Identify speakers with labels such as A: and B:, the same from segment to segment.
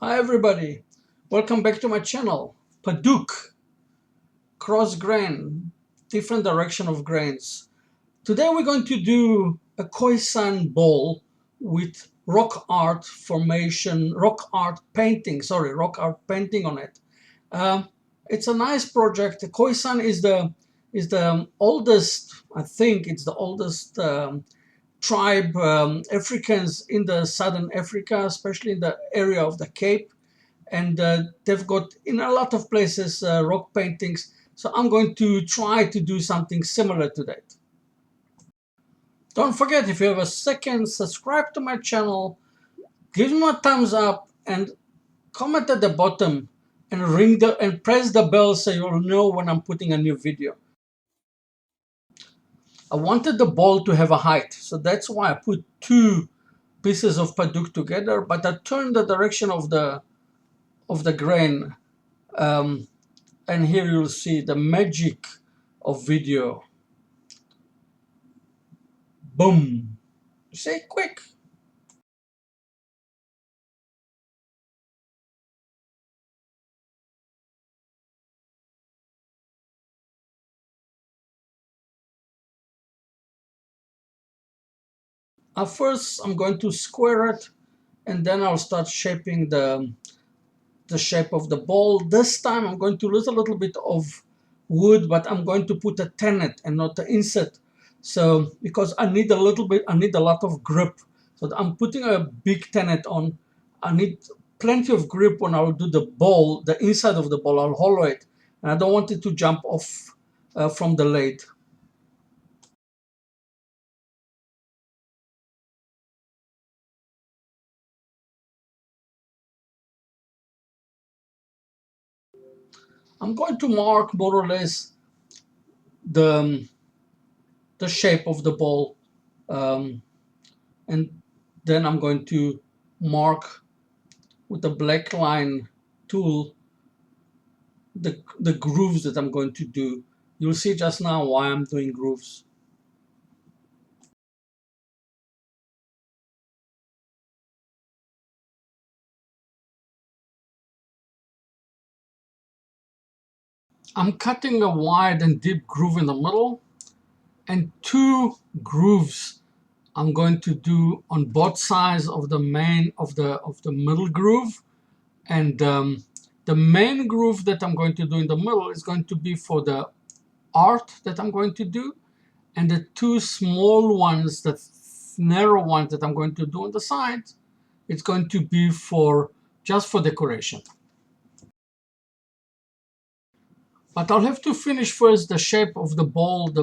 A: Hi everybody, welcome back to my channel. Paduk, cross grain, different direction of grains. Today we're going to do a Khoisan bowl with rock art formation, rock art painting on it. It's a nice project. Khoisan is the oldest, I think it's the oldest tribe, Africans in the southern Africa, especially in the area of the Cape. And they've got in a lot of places rock paintings. So I'm going to try to do something similar to that. Don't forget, if you have a second, subscribe to my channel, give me a thumbs up, and comment at the bottom, and press the bell so you'll know when I'm putting a new video. I wanted the ball to have a height, so that's why I put two pieces of paduk together, but I turned the direction of the grain, and here you'll see the magic of video. Boom! Say quick. At first, I'm going to square it, and then I'll start shaping the shape of the ball. This time, I'm going to use a little bit of wood, but I'm going to put a tenet and not the inset. So, because I need a lot of grip. So I'm putting a big tenet on. I need plenty of grip when I'll do the ball, the inside of the ball. I'll hollow it, and I don't want it to jump off from the lathe. I'm going to mark more or less the shape of the ball, and then I'm going to mark with the black line tool the grooves that I'm going to do. You'll see just now why I'm doing grooves. I'm cutting a wide and deep groove in the middle, and two grooves I'm going to do on both sides of the middle groove. And the main groove that I'm going to do in the middle is going to be for the art that I'm going to do, and the two small ones, the narrow ones that I'm going to do on the side, it's going to be for just for decoration. But I'll have to finish first the shape of the ball,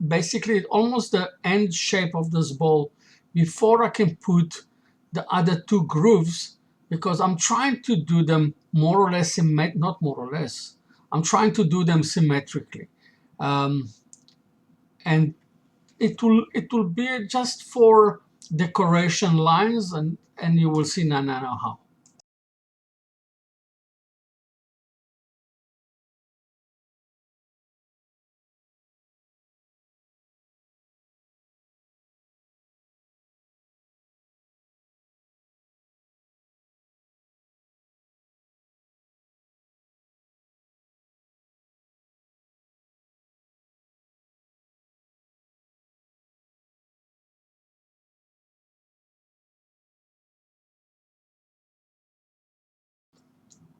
A: basically almost the end shape of this ball, before I can put the other two grooves, because I'm trying to do them more or less, not more or less, I'm trying to do them symmetrically. And it will be just for decoration lines, and you will see now how.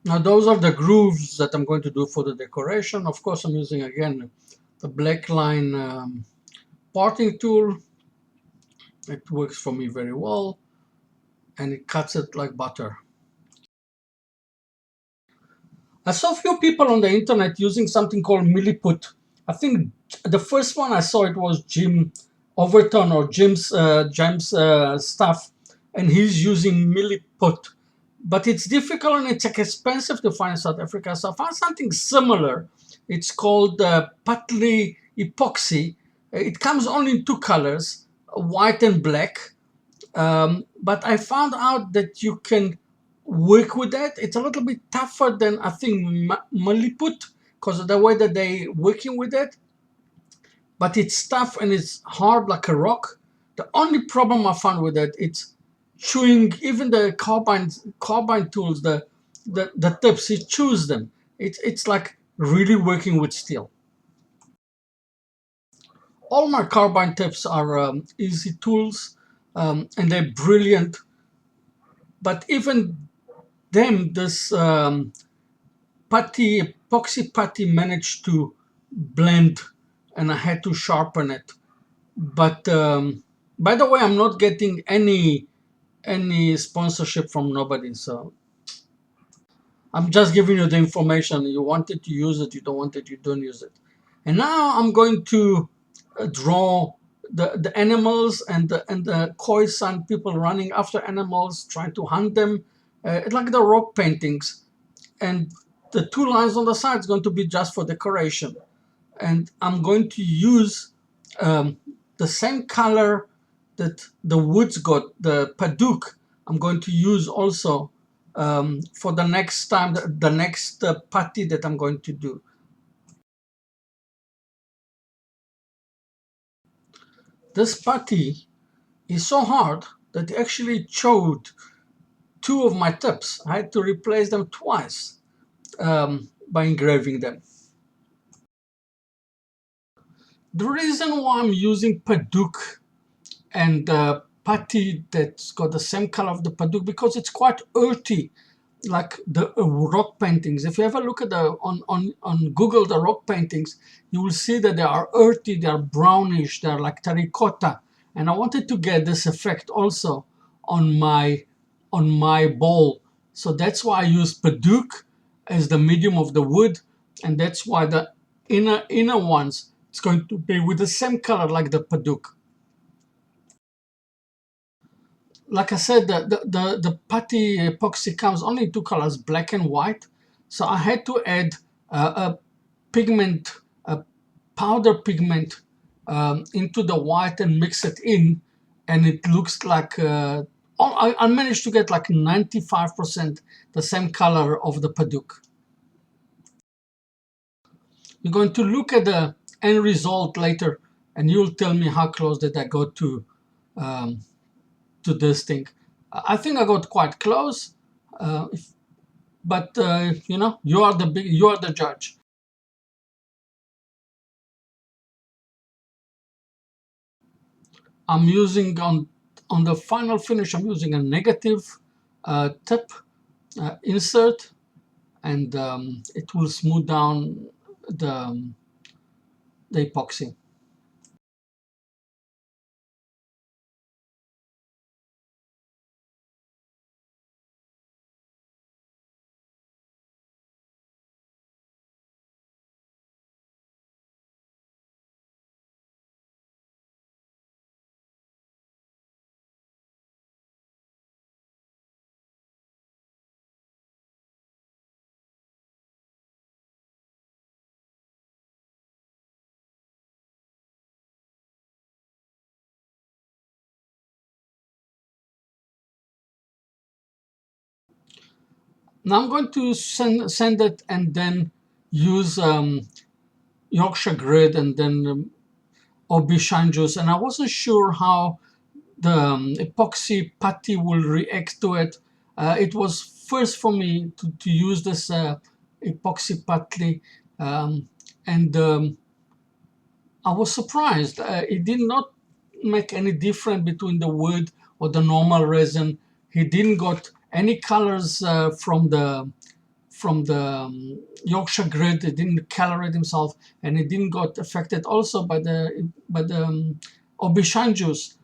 A: Now those are the grooves that I'm going to do for the decoration. Of course, I'm using again the black line parting tool. It works for me very well, and it cuts it like butter. I saw a few people on the internet using something called milliput. I think the first one I saw, it was Jim Overton or Jim's stuff, and he's using milliput. But it's difficult and it's expensive to find in South Africa. So I found something similar. It's called Patli Epoxy. It comes only in two colors, white and black. But I found out that you can work with that. It's a little bit tougher than I think Maliput, because of the way that they working with it. But it's tough and it's hard like a rock. The only problem I found with it, chewing even the carbide tools, the tips. He chews them. It's like really working with steel. All my carbide tips are easy tools, and they're brilliant. But even them, this putty, epoxy putty managed to blend, and I had to sharpen it. But by the way, I'm not getting any sponsorship from nobody, so I'm just giving you the information. You wanted to use it, you don't want it, you don't use it. And now I'm going to draw the animals and the Khoisan people running after animals, trying to hunt them, like the rock paintings. And the two lines on the side is going to be just for decoration. And I'm going to use um, the same color that the woods got, the paduk. I'm going to use also for the next time, the next putty that I'm going to do. This putty is so hard that it actually chewed two of my tips. I had to replace them twice by engraving them. The reason why I'm using paduk and putty that's got the same color of the paduk, because it's quite earthy, like the rock paintings. If you ever look at the on Google the rock paintings, you will see that they are earthy, they are brownish, they're like terracotta. And I wanted to get this effect also on my bowl. So that's why I use paduk as the medium of the wood, and that's why the inner ones, it's going to be with the same color like the paduk. Like I said, the putty epoxy comes only in two colors, black and white. So I had to add a pigment, a powder pigment into the white and mix it in, and it looks like I managed to get like 95% the same color of the paduk. You're going to look at the end result later, and you'll tell me how close did I go um, to this thing. I think I got quite close, but you are the judge. I'm using on the final finish. I'm using a negative tip insert, and it will smooth down the epoxy. Now I'm going to send it and then use Yorkshire grid and then Aubergine juice. And I wasn't sure how the epoxy putty will react to it. It was first for me to use this epoxy putty, and I was surprised. It did not make any difference between the wood or the normal resin. He didn't got any colors from the Yorkshire grid. He didn't color it himself, and it didn't got affected also by the aubergine juice.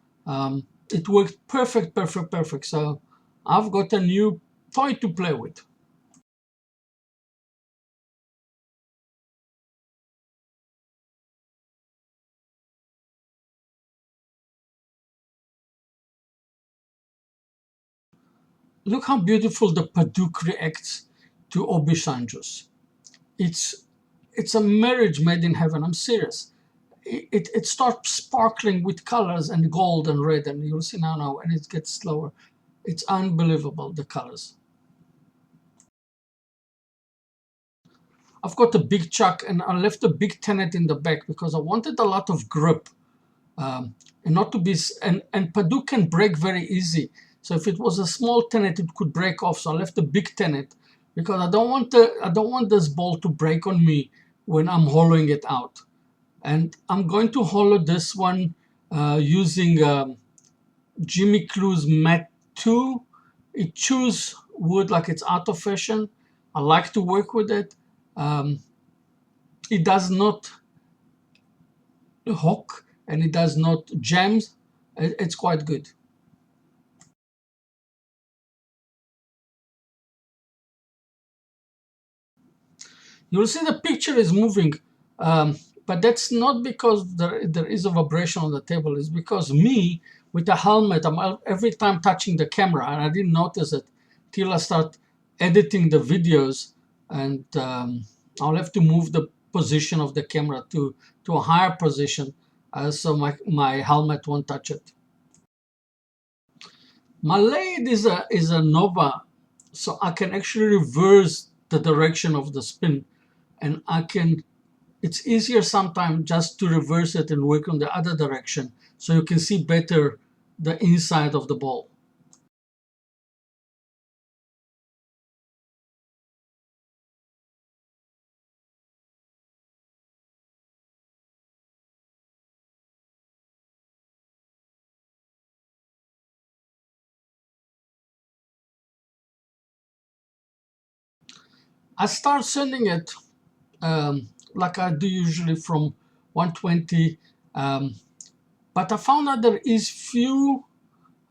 A: It worked perfect, perfect, perfect. So I've got a new toy to play with. Look how beautiful the Paduk reacts to aubergine juice. It's it's a marriage made in heaven. I'm serious. It starts sparkling with colors and gold and red, and you'll see now, and it gets slower. It's unbelievable, the colors. I've got a big chuck, and I left a big tenet in the back because I wanted a lot of grip, and not to be and Paduk can break very easy. So if it was a small tenet, it could break off. So I left a big tenet because I don't want this bowl to break on me when I'm hollowing it out. And I'm going to hollow this one using Jimmy Clue's Mat 2. It chews wood like it's out of fashion. I like to work with it. It does not hook and it does not jam. It's quite good. You'll see the picture is moving, but that's not because there is a vibration on the table. It's because me, with the helmet, I'm every time touching the camera, and I didn't notice it till I start editing the videos, and I'll have to move the position of the camera to a higher position, so my helmet won't touch it. My lathe is a Nova, so I can actually reverse the direction of the spin, and it's easier sometimes just to reverse it and work on the other direction so you can see better the inside of the ball. I start sending it like I do usually from 120, but I found out there is few.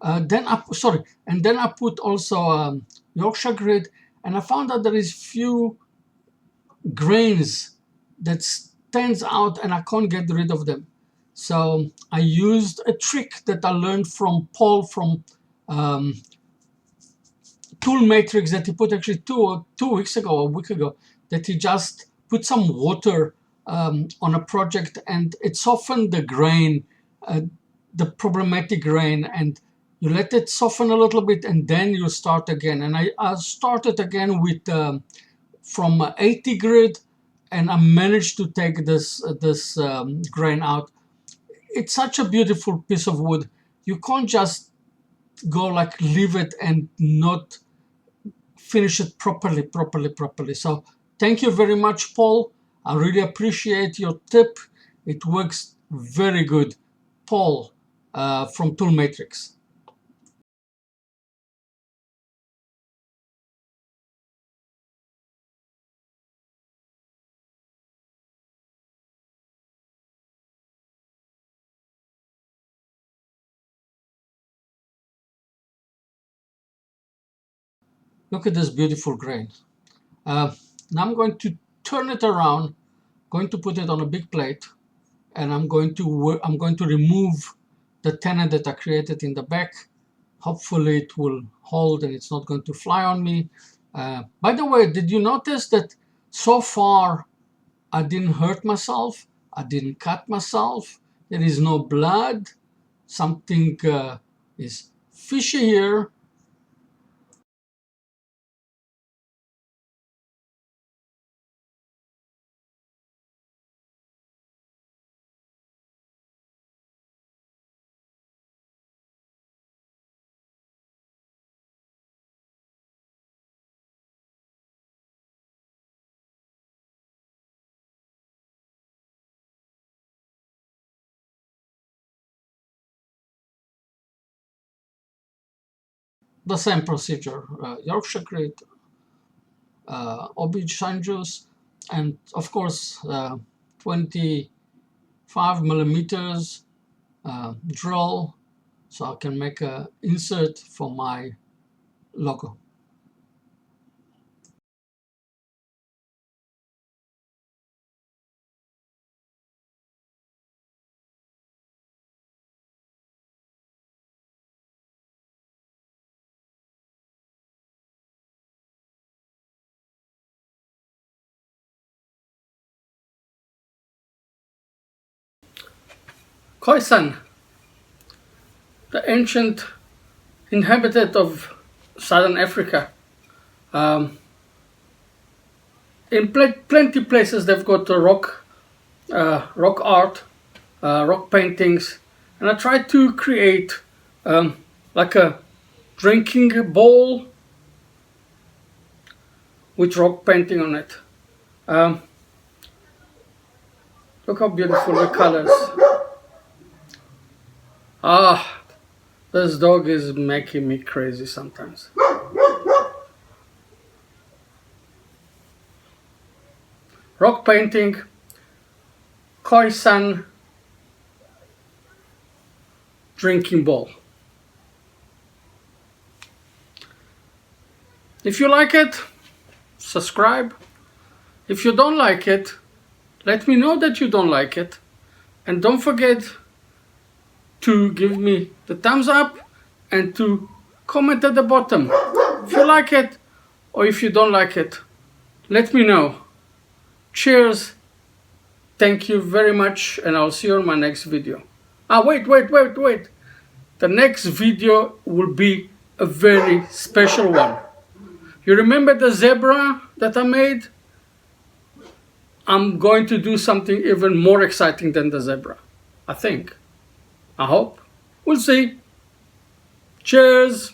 A: And then I put also Yorkshire grid, and I found out there is few grains that stands out, and I can't get rid of them. So I used a trick that I learned from Paul from um, Tool Matrix that he put actually two weeks ago, a week ago, that he just put some water on a project and it softened the grain, the problematic grain, and you let it soften a little bit and then you start again. And I started again with from 80 grit, and I managed to take this grain out. It's such a beautiful piece of wood. You can't just go like leave it and not finish it properly. So thank you very much, Paul. I really appreciate your tip. It works very good. Paul from Tool Matrix. Look at this beautiful grain. Now I'm going to turn it around, going to put it on a big plate, and I'm going to remove the tenon that I created in the back. Hopefully it will hold and it's not going to fly on me. By the way, did you notice that so far I didn't hurt myself? I didn't cut myself. There is no blood. Something is fishy here. The same procedure, Yorkshire Creek, Obij juice, and of course 25 millimeters drill, so I can make a insert for my logo. Khoisan, the ancient inhabitant of southern Africa. Um, in plenty places they've got rock art, rock paintings, and I tried to create like a drinking bowl with rock painting on it. Look how beautiful the colors. Ah, this dog is making me crazy sometimes. Rock painting, Khoisan drinking bowl. If you like it, subscribe. If you don't like it, let me know that you don't like it. And don't forget to give me the thumbs up and to comment at the bottom if you like it or if you don't like it. Let me know. Cheers. Thank you very much, and I'll see you on my next video. Wait. The next video will be a very special one. You remember the zebra that I made? I'm going to do something even more exciting than the zebra. I think. I hope. We'll see. Cheers.